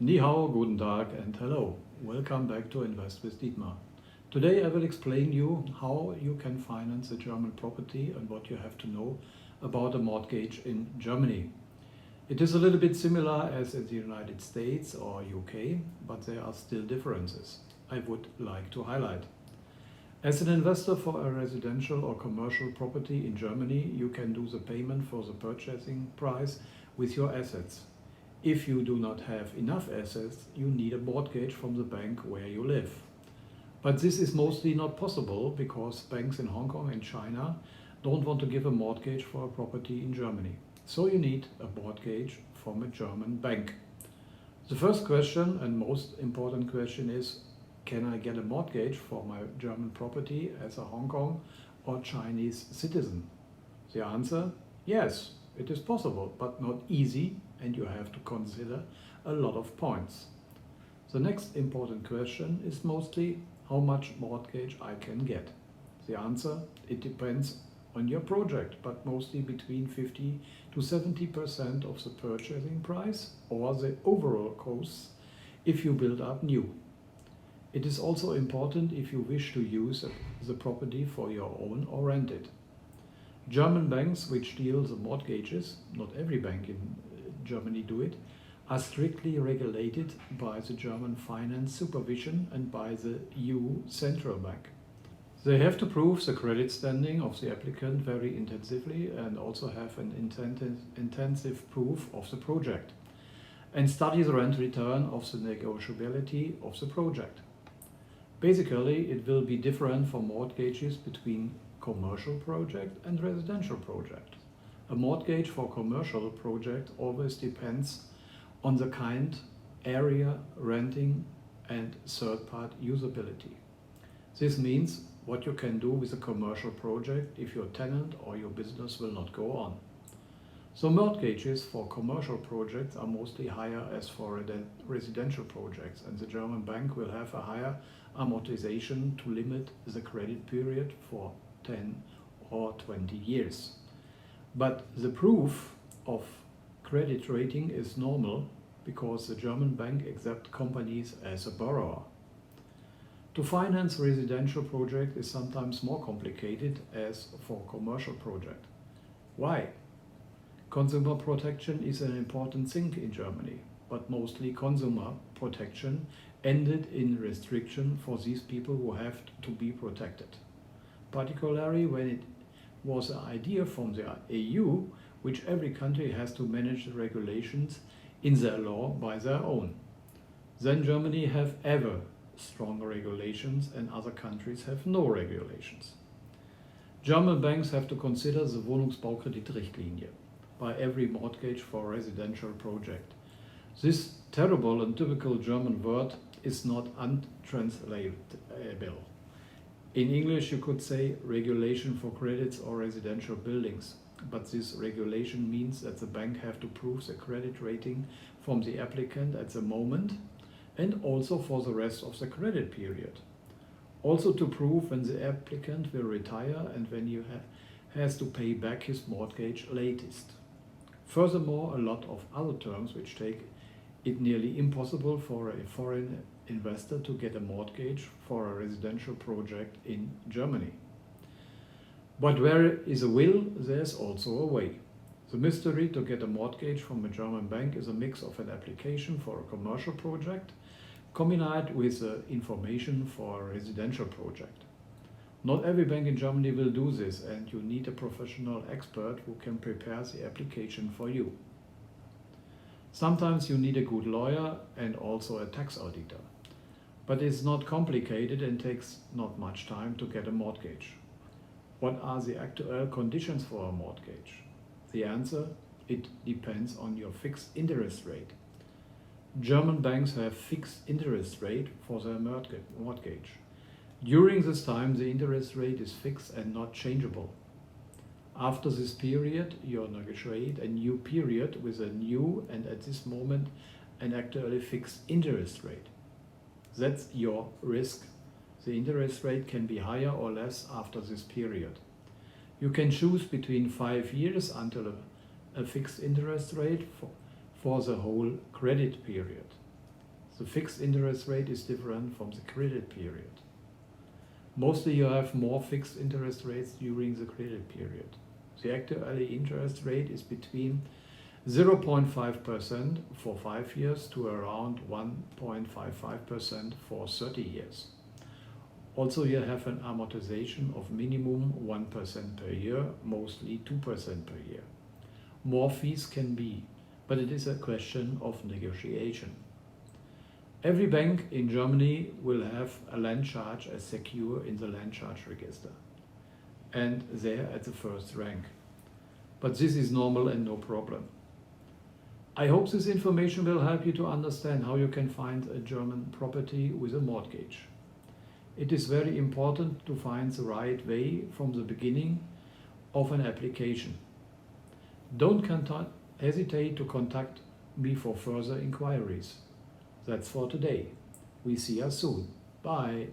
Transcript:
Ni hao, guten Tag and hello. Welcome back to Invest with Dietmar. Today I will explain you how you can finance a German property and what you have to know about a mortgage in Germany. It is a little bit similar as in the United States or UK, but there are still differences I would like to highlight. As an investor for a residential or commercial property in Germany, you can do the payment for the purchasing price with your assets. If you do not have enough assets, you need a mortgage from the bank where you live. But this is mostly not possible because banks in Hong Kong and China don't want to give a mortgage for a property in Germany. So you need a mortgage from a German bank. The first question and most important question is, can I get a mortgage for my German property as a Hong Kong or Chinese citizen? The answer, yes, it is possible, but not easy, and you have to consider a lot of points. The next important question is mostly how much mortgage I can get. The answer, it depends on your project, but mostly between 50 to 70% of the purchasing price or the overall costs if you build up new. It is also important if you wish to use the property for your own or rent it. German banks which deal the mortgages, not every bank in Germany do it, are strictly regulated by the German Finance Supervision and by the EU Central Bank. They have to prove the credit standing of the applicant very intensively and also have an intensive proof of the project and study the rent return of the negotiability of the project. Basically, it will be different for mortgages between commercial project and residential project. A mortgage for commercial project always depends on the kind, area, renting and third-party usability. This means what you can do with a commercial project if your tenant or your business will not go on. So mortgages for commercial projects are mostly higher as for residential projects, and the German bank will have a higher amortization to limit the credit period for 10 or 20 years. But the proof of credit rating is normal because the German bank accepts companies as a borrower. To finance residential project is sometimes more complicated as for commercial project. Why? Consumer protection is an important thing in Germany, but mostly consumer protection ended in restriction for these people who have to be protected. Particularly when it was an idea from the EU, which every country has to manage the regulations in their law by their own. Then Germany have ever strong regulations and other countries have no regulations. German banks have to consider the Wohnungsbaukreditrichtlinie by every mortgage for a residential project. This terrible and typical German word is not untranslatable. In English you could say regulation for credits or residential buildings, but this regulation means that the bank have to prove the credit rating from the applicant at the moment and also for the rest of the credit period. Also to prove when the applicant will retire and when he has to pay back his mortgage latest. Furthermore, a lot of other terms which take it nearly impossible for a foreign investor to get a mortgage for a residential project in Germany. But where is a will, there's also a way. The mystery to get a mortgage from a German bank is a mix of an application for a commercial project combined with information for a residential project. Not every bank in Germany will do this, and you need a professional expert who can prepare the application for you. Sometimes you need a good lawyer and also a tax auditor. But it's not complicated and takes not much time to get a mortgage. What are the actual conditions for a mortgage? The answer, it depends on your fixed interest rate. German banks have fixed interest rate for their mortgage. During this time, the interest rate is fixed and not changeable. After this period, you negotiate a new period with a new and at this moment an actually fixed interest rate. That's your risk. The interest rate can be higher or less after this period. You can choose between 5 years until a fixed interest rate for the whole credit period. The fixed interest rate is different from the credit period. Mostly you have more fixed interest rates during the credit period. The actual interest rate is between 0.5% for 5 years to around 1.55% for 30 years. Also you have an amortization of minimum 1% per year, mostly 2% per year. More fees can be, but it is a question of negotiation. Every bank in Germany will have a land charge as secure in the land charge register, and there at the first rank. But this is normal and no problem. I hope this information will help you to understand how you can find a German property with a mortgage. It is very important to find the right way from the beginning of an application. Don't hesitate to contact me for further inquiries. That's for today. We see you soon. Bye.